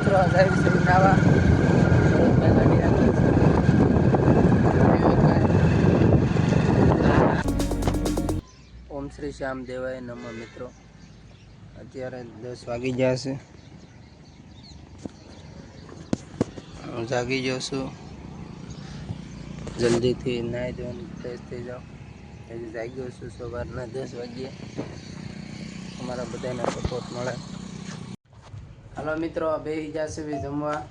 મિત્રો જાય છે નાવા ઓમ શ્રી શ્યામ દેવાય નમઃ મિત્રો અત્યારે 10 વાગી ગયા છે હું જાગી ગયો છું જલ્દીથી નાહી ધોઈને ફ્રેશ થઈ જાઉં હજી જાગ્યો છું સવારના 10 વાગ્યે અમારા બધાને સપોર્ટ મળે હાલો મિત્રો બેસી જશે બી જમવા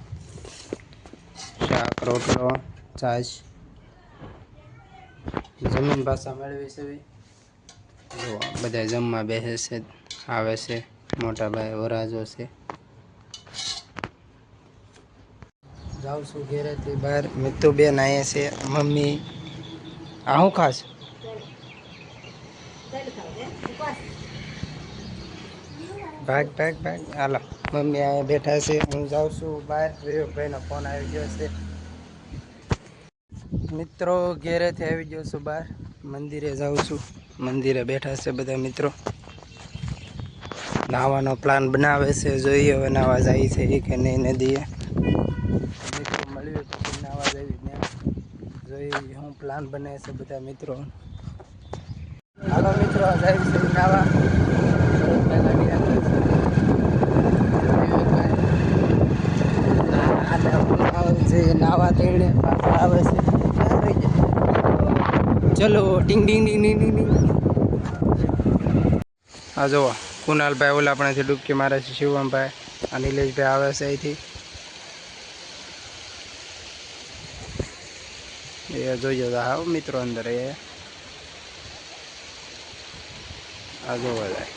શાક રોટલો છાશ જમીન ભાષા મેળવી છે જો બધા જમવા બેસે છે આવે છે મોટા ભાઈ વરાજો છે જાઉં છું ઘેરેથી બહાર મિત્તુ બેન આવ્યા છે મમ્મી આ શું ખાસ ભાગ ભાગ ભાગ હાલો મમ્મી અહીંયા બેઠા છે હું જાઉં છું બહાર વિવેકભાઈનો ફોન આવી ગયો છે મિત્રો ઘેરેથી આવી ગયો છું બહાર મંદિરે જાઉં છું મંદિરે બેઠા છે બધા મિત્રો નાવાનો પ્લાન બનાવે છે જોઈએ હવે નાવા જાય છે કે નહીં નદીએ મિત્રો મળીએ પછી નાવા જઈએ ને જોઈએ હું પ્લાન બને છે બધા મિત્રો હાલો મિત્રો જાય છે નાવા નાવા તેડે પાછા આવે છે ચલો ટીંગ ટીંગ ટીંગ ટીંગ ટીંગ આ જુઓ કુનાલભાઈ ઓલા આપણેથી ડૂબકી મારે છે શિવમભાઈ આ નિલેશભાઈ આવે છે અહીંથી એ જોઈએ તો હા મિત્રો અંદર એ આ જોવો જાય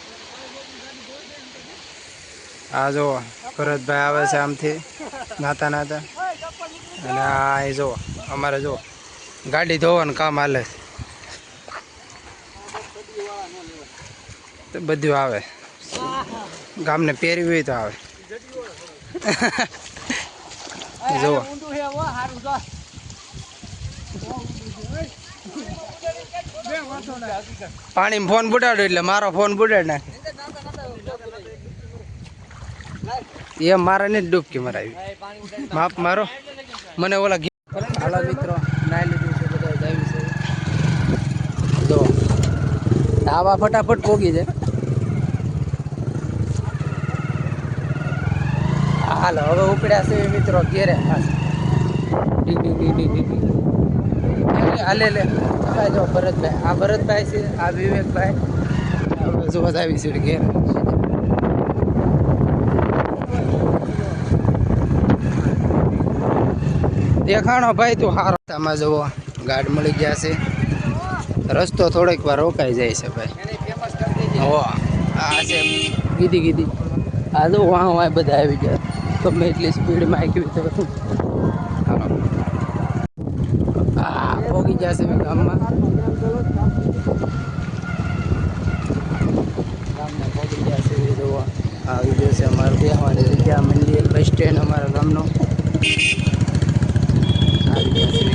આ જુઓ ભરતભાઈ આવે છે આમથી નાતા નાતા અને આ એ જુઓ અમારે જુઓ ગાડી ધોવાનું કામ હાલે તો બધું આવે ગામને પહેરવી હોય તો આવે જુઓ પાણી ફોન બુડાડ્યો એટલે મારો ફોન બુડાડ નાખે એ મારે નહીં ડૂબકી મરાવી માપ મારો મને ઓલા હાલો મિત્રો નાઈ લીધું છે બધા જાવી છે જો ધાવા ફટાફટ પોગી જાય હાલો હવે ઉપડ્યા છે મિત્રો ઘેરે હાલે લે જો ભરતભાઈ આ ભરતભાઈ છે આ વિવેકભાઈ જોવા આવી છે ઘેર દેખાણો ભાઈ તું હારો આમાં જુઓ ગાઢ મળી ગયા છે રસ્તો થોડીક વાર રોકાઈ જાય છે ભાઈ હો આ છે ગીધી ગીધી આ જો વાહ બધા આવી ગયા ગમે એટલી સ્પીડમાં આવી તો હા પોગી જશે ગામમાં પોગી જશે જોવા આવી જશે અમારું બેહવાની જગ્યા મંદિર બસ સ્ટેન્ડ અમારા ગામનો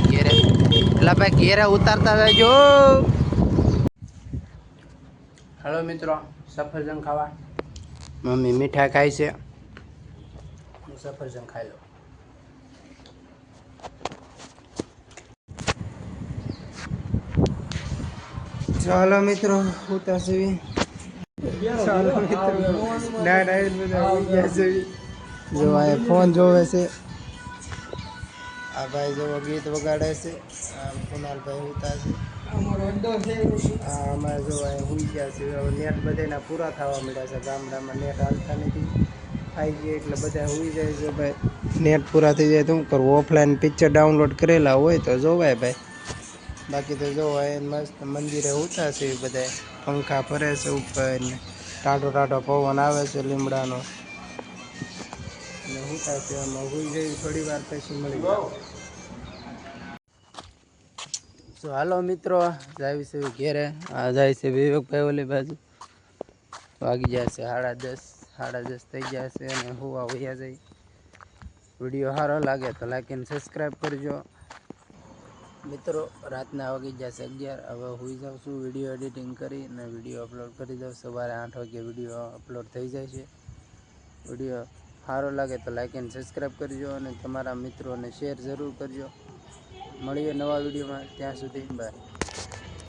ઘેરે એટલે ભાઈ ઘેરે ઉતારતા જજો હલો મિત્રો સફરજન ખાવા મમ્મી મીઠા ખાય છે હું સફરજન ખાઈ લઉં ચાલો મિત્રો ઉતારશે ચાલો મિત્રો જો આ ફોન જોવે છે આ ભાઈ જો ગીત વગાડે છે કુનાલભાઈ ઉતા છે અમારે જો હુઈ ગયા છે હવે નેટ બધાના પૂરા થવા મળ્યા છે ગામડામાં નેટ હાલતા નથી આવી ગયા એટલે બધા હુઈ જાય છે ભાઈ નેટ પૂરા થઈ જાય તો શું કરવું ઓફલાઈન પિક્ચર ડાઉનલોડ કરેલા હોય તો જોવાય ભાઈ બાકી તો જોવાય મસ્ત મંદિરે ઉતા છે બધા પંખા ફરે છે ઉપર ને ટાઢો ટાઢો પવન આવે છે લીમડાનો ને ઉતા છે એમાં હુઈ જાય થોડી વાર પછી મળી જાય તો હાલો મિત્રો જાય છે ઘેરે આ જાય છે વિવેકભાઈ ઓલી બાજુ વાગી જાય છે 10:30 થઈ ગયા છે અને હુવા વયા જાય વિડીયો સારો લાગે તો લાઈક અને સબસ્ક્રાઈબ કરજો મિત્રો રાતના વાગી જશે 11 હવે હુઈ જાઉં છું વિડીયો એડિટિંગ કરી અને વિડીયો અપલોડ કરી દઉં સવારે 8 વાગે વિડીયો અપલોડ થઈ જાય છે વિડીયો સારો લાગે તો લાઈક એન્ડ સબસ્ક્રાઈબ કરજો અને તમારા મિત્રોને શેર જરૂર કરજો. મળીએ નવા વિડીયોમાં, ત્યાં સુધી બાય.